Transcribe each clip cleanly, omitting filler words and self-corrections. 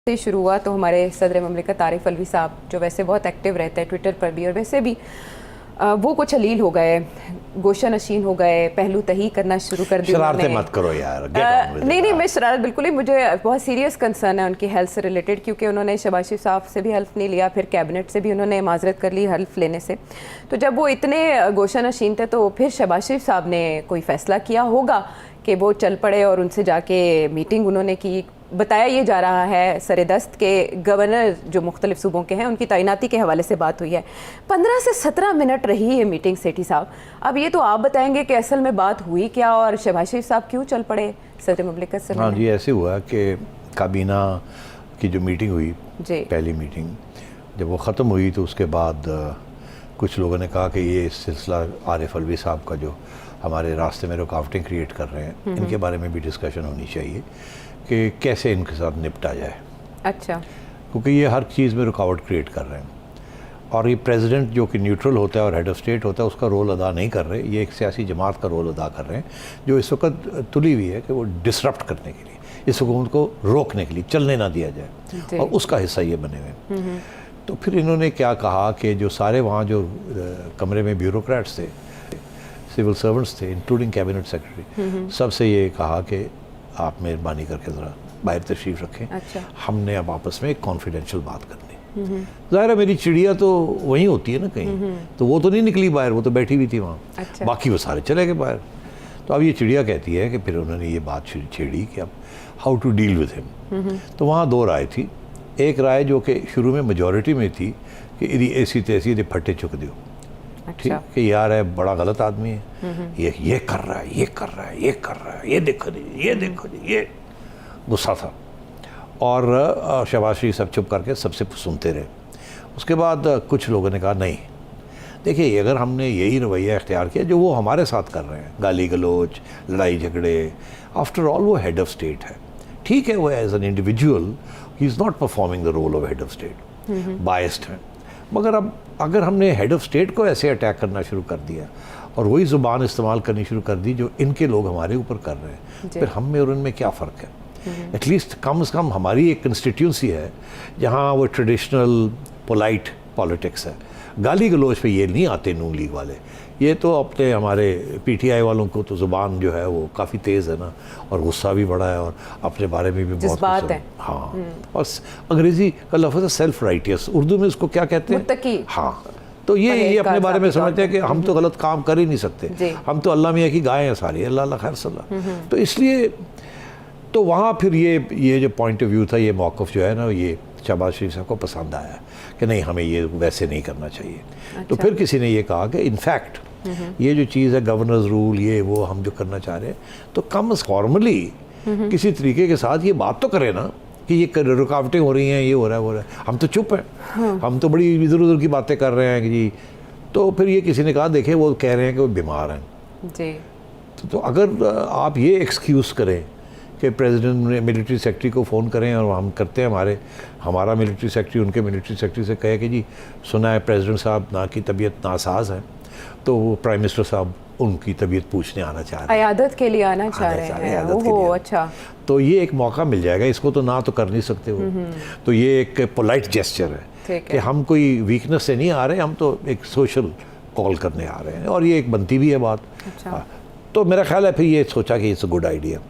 से शुरू हुआ तो हमारे सदर ममलिकत आरिफ अलवी साहब जो वैसे बहुत एक्टिव रहते हैं ट्विटर पर भी और वैसे भी वो कुछ अलील हो गए, गोशा नशीन हो गए, पहलू तही करना शुरू कर दिया। शरारतें मत करो यार। नहीं, मैं शरारत बिल्कुल ही, मुझे बहुत सीरियस कंसर्न है उनकी हेल्थ से रिलेटेड, क्योंकि उन्होंने शहबाज शरीफ साहब से भी हेल्प नहीं लिया, फिर कैबिनेट से भी उन्होंने माजरत कर ली हेल्प लेने से। तो जब वो इतने गोशा नशीन थे तो फिर शहबाज शरीफ साहब ने कोई फ़ैसला किया होगा कि वो चल पड़े और उनसे जाके मीटिंग उन्होंने की। बताया ये जा रहा है सरेदस्त के गवर्नर जो मुख्तलिफ सूबों के हैं उनकी तैनाती के हवाले से बात हुई है। 15 से 17 मिनट रही है मीटिंग सेठी साहब। अब ये तो आप बताएंगे कि असल में बात हुई क्या और शहबाज शरीफ साहब क्यों चल पड़े सदर मुमलिकत से? हाँ जी, ऐसे हुआ कि काबीना की जो मीटिंग हुई जी, पहली मीटिंग जब वो ख़त्म हुई तो उसके बाद कुछ लोगों ने कहा कि ये सिलसिला आरिफ अलवी साहब का जो हमारे रास्ते में रुकावटें क्रिएट कर रहे हैं इनके बारे में भी डिस्कशन होनी चाहिए कि कैसे इनके साथ निपटा जाए। अच्छा, क्योंकि ये हर चीज़ में रुकावट क्रिएट कर रहे हैं और ये प्रेसिडेंट जो कि न्यूट्रल होता है और हेड ऑफ स्टेट होता है उसका रोल अदा नहीं कर रहे। ये एक सियासी जमात का रोल अदा कर रहे हैं जो इस वक्त तुली हुई है कि वो डिसरप्ट करने के लिए, इस हुकूमत को रोकने के लिए, चलने ना दिया जाए और उसका हिस्सा ये बने हुए। तो फिर इन्होंने क्या कहा कि जो सारे वहाँ जो कमरे में ब्यूरोक्रेट्स थे, सिविल सर्वेंट्स थे, इंक्लूडिंग कैबिनेट सेक्रेटरी, सबसे ये कहा कि आप मेहरबानी करके ज़रा बाहर तशरीफ़ रखें। अच्छा। हमने अब आपस में एक कॉन्फिडेंशियल बात करनी। ज़ाहिर है मेरी चिड़िया तो वहीं होती है ना कहीं, तो वो तो नहीं निकली बाहर, वो तो बैठी हुई थी वहाँ। अच्छा। बाकी वो सारे चले गए बाहर। तो अब ये चिड़िया कहती है कि फिर उन्होंने ये बात छेड़ी कि अब how to deal with him. तो वहाँ दो राय थी। एक राय जो कि शुरू में मेजॉरिटी में थी कि इदी ऐसी तैसी इधे फट्टे चुक दो। ठीक कि यार है बड़ा गलत आदमी है, ये कर रहा है, ये कर रहा है, ये कर रहा है, ये देखो जी, ये देखो जी, ये गुस्सा था। और शहबाज शरीफ सब चुप करके सबसे सुनते रहे। उसके बाद कुछ लोगों ने कहा नहीं, देखिए अगर हमने यही रवैया इख्तियार किया जो वो हमारे साथ कर रहे हैं, गाली गलोच, लड़ाई झगड़े, आफ्टर ऑल वो हेड ऑफ स्टेट है। ठीक है, वो as an individual he is not performing the role of head of state, biased है। मगर अब अगर हमने हेड ऑफ स्टेट को ऐसे अटैक करना शुरू कर दिया और वही ज़ुबान इस्तेमाल करनी शुरू कर दी जो इनके लोग हमारे ऊपर कर रहे हैं, फिर हम में और उनमें क्या फ़र्क है? एटलीस्ट कम से कम हमारी एक कंस्टिट्यूंसी है जहाँ वो ट्रेडिशनल पोलाइट पॉलिटिक्स है। गाली गलोच पे ये नहीं आते नून लीग वाले, ये तो अपने हमारे पीटीआई वालों को तो ज़ुबान जो है वो काफ़ी तेज़ है ना, और गुस्सा भी बड़ा है और अपने बारे में भी बहुत बात है। हाँ, और अंग्रेज़ी का लफ्ज़ है सेल्फ राइटियस, उर्दू में इसको क्या कहते हैं? मुत्तकी। हाँ, तो ये अपने बारे में समझते हैं कि हम तो गलत काम कर ही नहीं सकते, हम तो अल्लाह मियाँ की गाय हैं सारी, अल्लाह अल्लाह खैर सल्ला। तो इसलिए तो वहाँ फिर ये जो पॉइंट ऑफ व्यू था, ये मौक़िफ़ जो है ना, ये शहबाज शरीफ साहब को पसंद आया कि नहीं हमें ये वैसे नहीं करना चाहिए। अच्छा। तो फिर किसी ने ये कहा कि इनफैक्ट ये जो चीज़ है गवर्नर्स रूल, ये वो हम जो करना चाह रहे हैं, तो कम फॉर्मली किसी तरीके के साथ ये बात तो करें ना कि ये रुकावटें हो रही हैं, ये हो रहा है, वो रहा है, हम तो चुप हैं। हाँ। हम तो बड़ी इधर उधर की बातें कर रहे हैं कि जी। तो फिर ये किसी ने कहा देखे वो कह रहे हैं कि वो बीमार हैं जी। तो अगर आप ये एक्सक्यूज़ करें कि प्रेसिडेंट ने मिलिट्री सेक्रेटरी को फ़ोन करें और हम करते हैं, हमारा मिलिट्री सेक्रेटरी उनके मिलिट्री सेक्रेटरी से कहे कि जी सुना है प्रेसिडेंट साहब ना की तबीयत नासाज है, तो वो प्राइम मिनिस्टर साहब उनकी तबीयत पूछने आना चाह रहे हैं, अयादत के लिए आना चाह रहे हैं। ओहो, अच्छा। तो ये एक मौका मिल जाएगा, इसको तो ना तो कर नहीं सकते हो। तो ये एक पोलाइट जेस्चर है कि हम कोई वीकनेस से नहीं आ रहे, हम तो एक सोशल कॉल करने आ रहे हैं, और ये एक बनती भी है बात। अच्छा। तो मेरा ख्याल है फिर ये सोचा कि इट्स अ गुड आइडिया,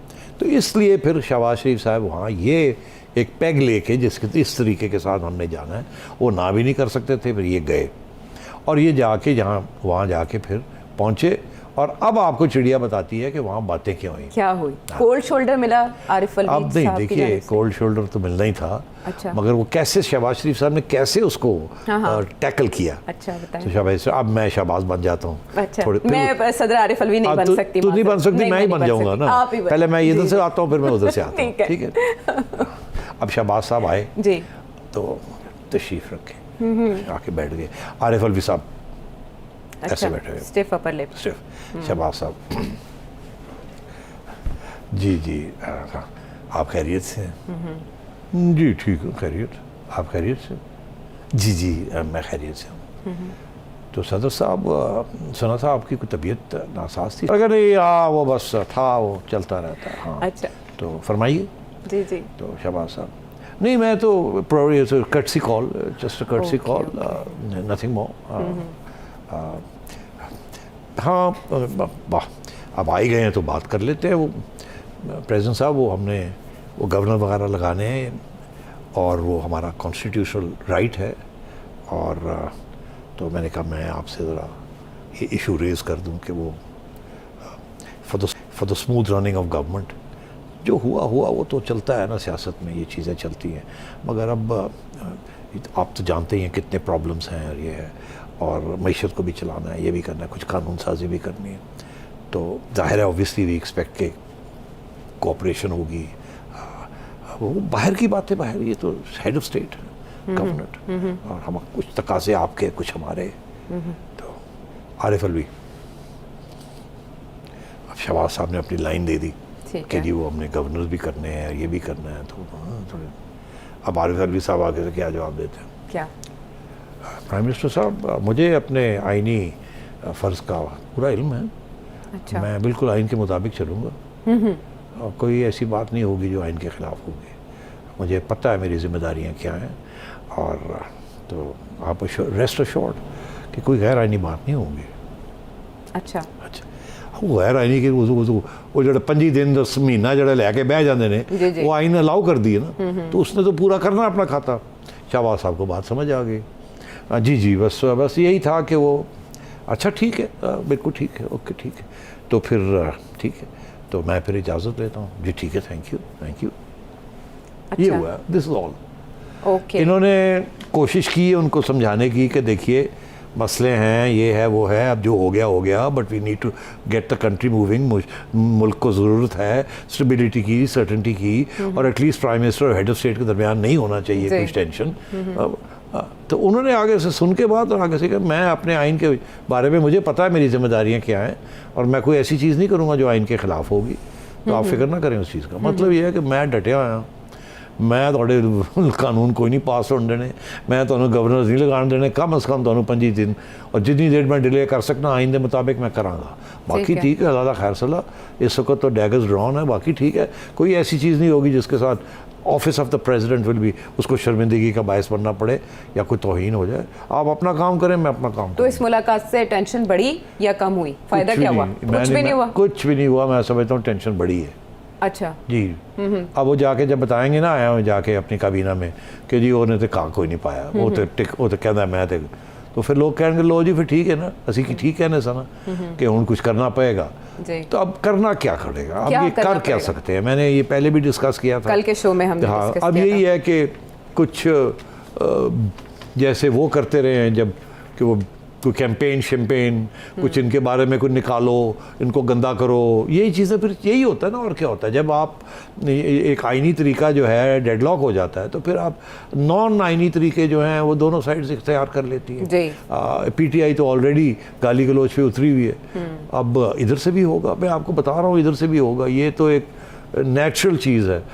तो इसलिए फिर शहबाज शरीफ साहब वहाँ ये एक पैग लेके जिसके इस तरीके के साथ हमने जाना है वो ना भी नहीं कर सकते थे, फिर ये गए और ये जाके वहाँ जाके फिर पहुँचे। और अब आपको चिड़िया बताती है कि वहाँ बातें क्या हुई, क्या हुई। कोल्ड शोल्डर मिला आरिफ अलवी साहब? अब नहीं, देखिए कोल्ड शोल्डर तो मिलना ही था। अच्छा। मगर वो कैसे शहबाज शरीफ साहब ने कैसे उसको टैकल किया। अच्छा, बताइए। तो शहबाज, अब मैं शहबाज बन जाता हूँ। अच्छा। मैं सदर आरिफ अलवी नहीं बन सकती। तू नहीं बन सकती, मैं ही बन जाऊँगा ना। पहले मैं इधर से आता हूँ फिर मैं उधर से आता हूँ, ठीक है। अब शहबाज साहब आए जी, तो तशरीफ रखे, आके बैठ गए। आरिफ अलवी साहब ऐसे बैठे हुए, स्टिफ अपर लिप। शहबाज साहब जी जी आप खैरियत से हैं? जी ठीक हूँ, खैरियत। आप खैरियत से? जी जी मैं खैरियत से हूँ। तो सदर साहब सुना था आपकी कोई तबीयत नासाज थी? अगर नहीं, हाँ वो बस था, वो चलता रहता है। हाँ। अच्छा। तो फरमाइए। जी जी। तो शहबाज साहब नहीं, मैं तो courtesy call, just a courtesy call, nothing more. हाँ, वाह, अब आ ही गए हैं तो बात कर लेते हैं। वो प्रेसिडेंट साहब, वो गवर्नर वगैरह लगाने हैं और वो हमारा कॉन्स्टिट्यूशनल राइट है, और तो मैंने कहा मैं आपसे ज़रा ये इशू रेज़ कर दूं कि वो for the smooth running of government, जो हुआ वो तो चलता है ना, सियासत में ये चीज़ें चलती हैं, मगर अब आप तो जानते ही हैं कितने प्रॉब्लम्स हैं, और ये है, और मईशत को भी चलाना है, ये भी करना है, कुछ कानून साजी भी करनी है, तो जाहिर है ऑब्वियसली वी एक्सपेक्ट के कोऑपरेशन होगी। वो बाहर की बात है, बाहर ये तो हेड ऑफ स्टेट गवर्नमेंट, और हम कुछ तकाजे आपके, कुछ हमारे। तो आरिफ अलवी, अब शहबाज साहब ने अपनी लाइन दे दी कि जी वो हमने गवर्नर भी करने हैं, ये भी करना है, तो थोड़े अब आरिफ अलवी साहब आगे से क्या जवाब देते हैं? क्या? प्राइम मिनिस्टर साहब, मुझे अपने आईनी फ़र्ज़ का पूरा इल्म है। अच्छा। मैं बिल्कुल आइन के मुताबिक चलूँगा, और कोई ऐसी बात नहीं होगी जो आइन के ख़िलाफ़ होगी। मुझे पता है मेरी ज़िम्मेदारियाँ क्या हैं, और तो आप रेस्ट अश्योर्ड कि कोई गैर आइनी बात नहीं होगी। अच्छा, वो गैर आइनी के वो जो 25 दिन 10 महीना जो लैके बह जाते हैं, वो आइन अलाउ कर दी है ना, तो उसने तो पूरा करना अपना खाता। शहबाज साहब को बात समझ आ गई। जी, बस यही था कि वो अच्छा ठीक है, बिल्कुल ठीक है, ओके ठीक है, तो फिर ठीक है, तो मैं फिर इजाज़त लेता हूँ। जी ठीक है, थैंक यू। अच्छा। ये हुआ, दिस इज ऑल। ओके। इन्होंने कोशिश की उनको समझाने की कि देखिए मसले हैं, ये है वो है, अब जो हो गया, but we need to get the country moving. मुल्क को ज़रूरत है स्टेबिलिटी की, सर्टेनिटी की, और एटलीस्ट प्राइम मिनिस्टर और हेड ऑफ स्टेट के दरमियान नहीं होना चाहिए कुछ टेंशन। तो उन्होंने आगे से सुन के बाद और आगे से कहा मैं अपने आइन के बारे में, मुझे पता है मेरी जिम्मेदारियाँ क्या हैं, और मैं कोई ऐसी चीज़ नहीं करूँगा जो आइन के ख़िलाफ़ होगी, तो आप फिक्र ना करें उस चीज़ का। मतलब ये है कि मैं डटे हुआ हूँ, मैं थोड़े कानून कोई नहीं पास होने देने, मैं तो गवर्नर नहीं लगाने देने, कम अज़ कम तो 25 दिन, और जितनी देर मैं डिले कर सकना आइन के मुताबिक मैं कराँगा। बाकी ठीक है, अल्लाह खैर सला, इस वक्त तो डैगर्स ड्रॉन है, बाकी ठीक है, कोई ऐसी चीज़ नहीं होगी जिसके साथ office of the president will भी उसको शर्मिंदगी का बायस बनना पड़े या कोई तौहीन हो जाए। आप अपना काम करें, मैं अपना काम। तो इस मुलाकात से टेंशन बढ़ी या कम हुई? फायदा क्या हुआ? कुछ भी नहीं हुआ। मैं समझता हूँ टेंशन बढ़ी है। अच्छा जी। अब वो जाके जब बताएंगे ना, आया हूँ जाके अपनी काबीना में कि जी उन्हें तो कहा कोई नहीं पाया, वो तो कहता मैं तो फिर लोग कहेंगे लो जी फिर ठीक है ना, असी की ठीक कहने सा ना कि हूँ कुछ करना पड़ेगा। तो अब करना क्या पड़ेगा, अब ये कर क्या सकते हैं? मैंने ये पहले भी डिस्कस किया था कल के शो में हमने। हाँ, अब यही है कि कुछ जैसे वो करते रहे हैं जब कि वो कोई कैंपेन शैम्पेन कुछ इनके बारे में कुछ निकालो, इनको गंदा करो, यही चीज़ें फिर यही होता है ना। और क्या होता है जब आप एक आइनी तरीका जो है डेडलॉक हो जाता है तो फिर आप नॉन आइनी तरीके जो हैं वो दोनों साइड इख्तियार कर लेती है। पीटीआई तो ऑलरेडी गाली गलोच पे उतरी हुई है, अब इधर से भी होगा। मैं आपको बता रहा हूँ इधर से भी होगा, ये तो एक नेचुरल चीज़ है।